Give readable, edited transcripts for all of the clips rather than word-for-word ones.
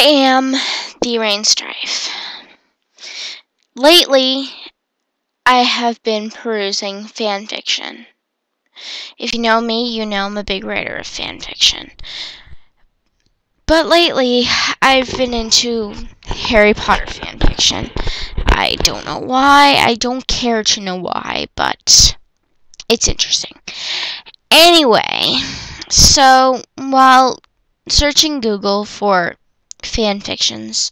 am the Rain Strife. Lately, I have been perusing fan fiction. If you know me, you know I'm a big writer of fan fiction. But lately, I've been into Harry Potter fan fiction. I don't know why, I don't care to know why, but it's interesting. Anyway, so while searching Google for fan fictions,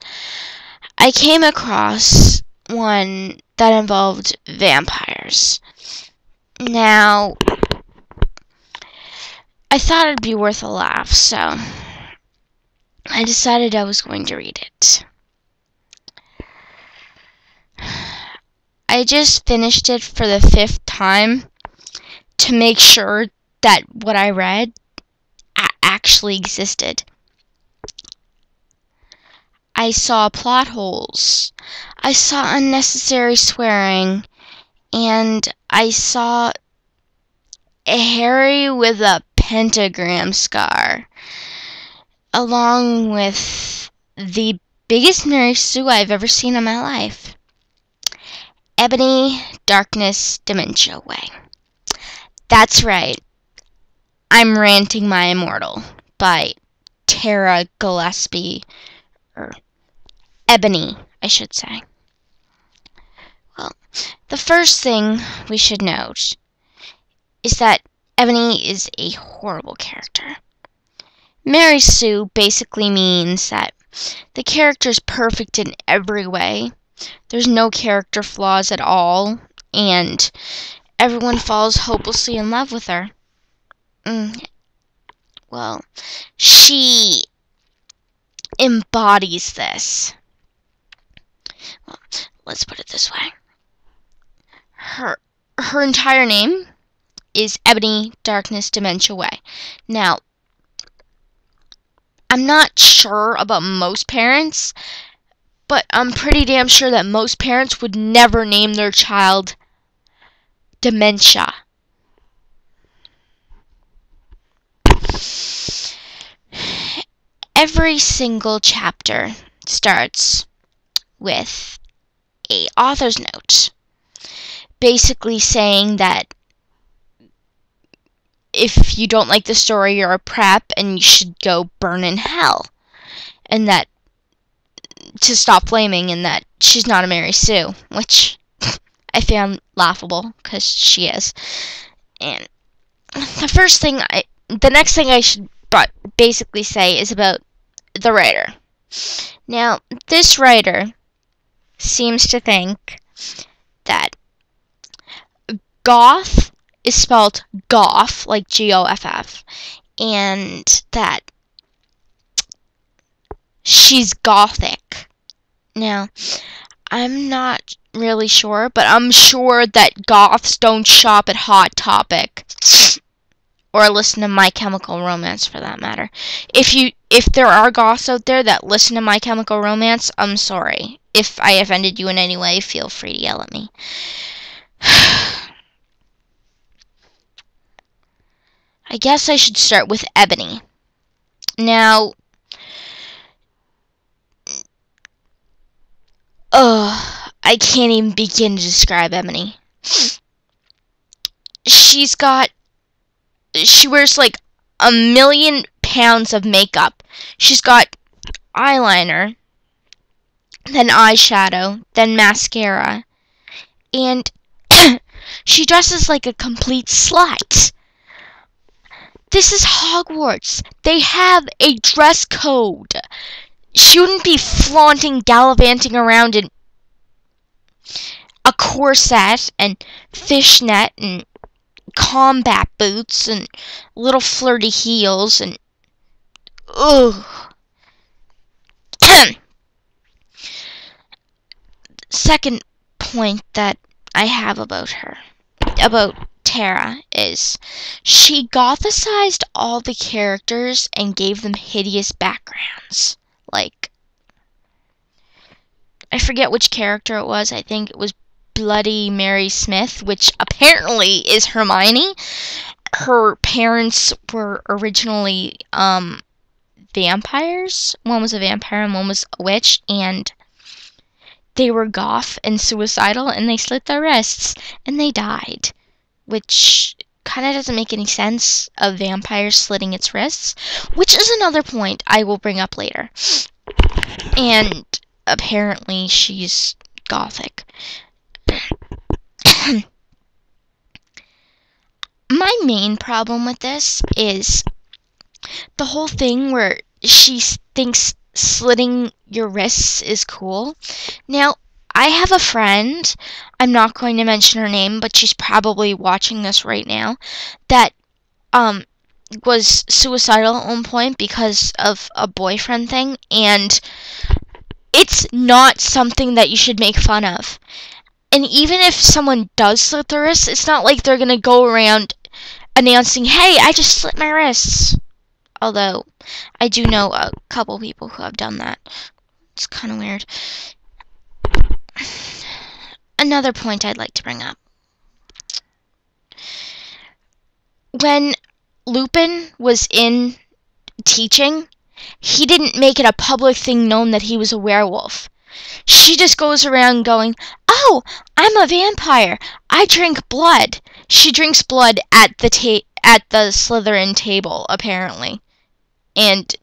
I came across one that involved vampires. Now, I thought it'd be worth a laugh, so I decided I was going to read it. I just finished it for the 5th time to make sure that what I read actually existed. I saw plot holes, I saw unnecessary swearing, and I saw a Harry with a pentagram scar, along with the biggest Mary Sue I've ever seen in my life. Ebony, Darkness, Dementia Away. That's right. I'm ranting my Immortal by Tara Gillespie, or Ebony, I should say. Well, the first thing we should note is that Ebony is a horrible character. Mary Sue basically means that the character's perfect in every way. There's no character flaws at all, and everyone falls hopelessly in love with her. Well, she embodies this. Well, let's put it this way. Her entire name is Ebony, Darkness, Dementia Away. Now, I'm not sure about most parents, but I'm pretty damn sure that most parents would never name their child Dementia. Every single chapter starts with an author's note, basically saying that if you don't like the story, you're a prep and you should go burn in hell, and that to stop flaming, and that she's not a Mary Sue, which I found laughable because she is. And the next thing I should basically say is about the writer. Now, this writer seems to think that goth is spelled goff, like Goff, and that she's gothic. Now, I'm not really sure, but I'm sure that goths don't shop at Hot Topic or listen to My Chemical Romance, for that matter. If there are goths out there that listen to My Chemical Romance, I'm sorry. If I offended you in any way, feel free to yell at me. I guess I should start with Ebony. Now, I can't even begin to describe Ebony. She wears like 1,000,000 pounds of makeup. She's got eyeliner, then eyeshadow, then mascara, and she dresses like a complete slut. This is Hogwarts. They have a dress code. She wouldn't be gallivanting around in a corset and fishnet and combat boots and little flirty heels and Second point that I have about Tara, is she gothicized all the characters and gave them hideous backgrounds. Like, I forget which character it was. I think it was Bloody Mary Smith, which apparently is Hermione. Her parents were originally vampires. One was a vampire and one was a witch, and they were goth and suicidal, and they slit their wrists, and they died. Which kind of doesn't make any sense, a vampire slitting its wrists, which is another point I will bring up later. And apparently she's gothic. My main problem with this is the whole thing where she thinks slitting your wrists is cool. Now, I have a friend, I'm not going to mention her name, but she's probably watching this right now, that was suicidal at one point because of a boyfriend thing, and it's not something that you should make fun of. And even if someone does slit their wrists, it's not like they're gonna go around announcing, "Hey, I just slit my wrists." Although, I do know a couple people who have done that. It's kind of weird. Another point I'd like to bring up. When Lupin was in teaching, he didn't make it a public thing known that he was a werewolf. She just goes around going, "Oh, I'm a vampire. I drink blood." She drinks blood at the Slytherin table, apparently. And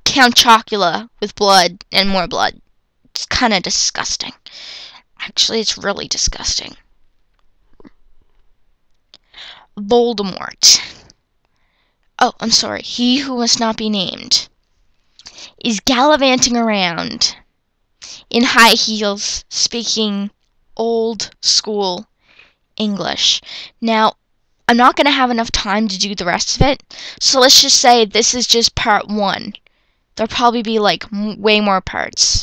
Count Chocula with blood and more blood. It's kind of disgusting. Actually, it's really disgusting. Voldemort. Oh, I'm sorry. He who must not be named is gallivanting around in high heels, speaking old school English. Now, I'm not going to have enough time to do the rest of it, so let's just say this is just part 1. There'll probably be like way more parts.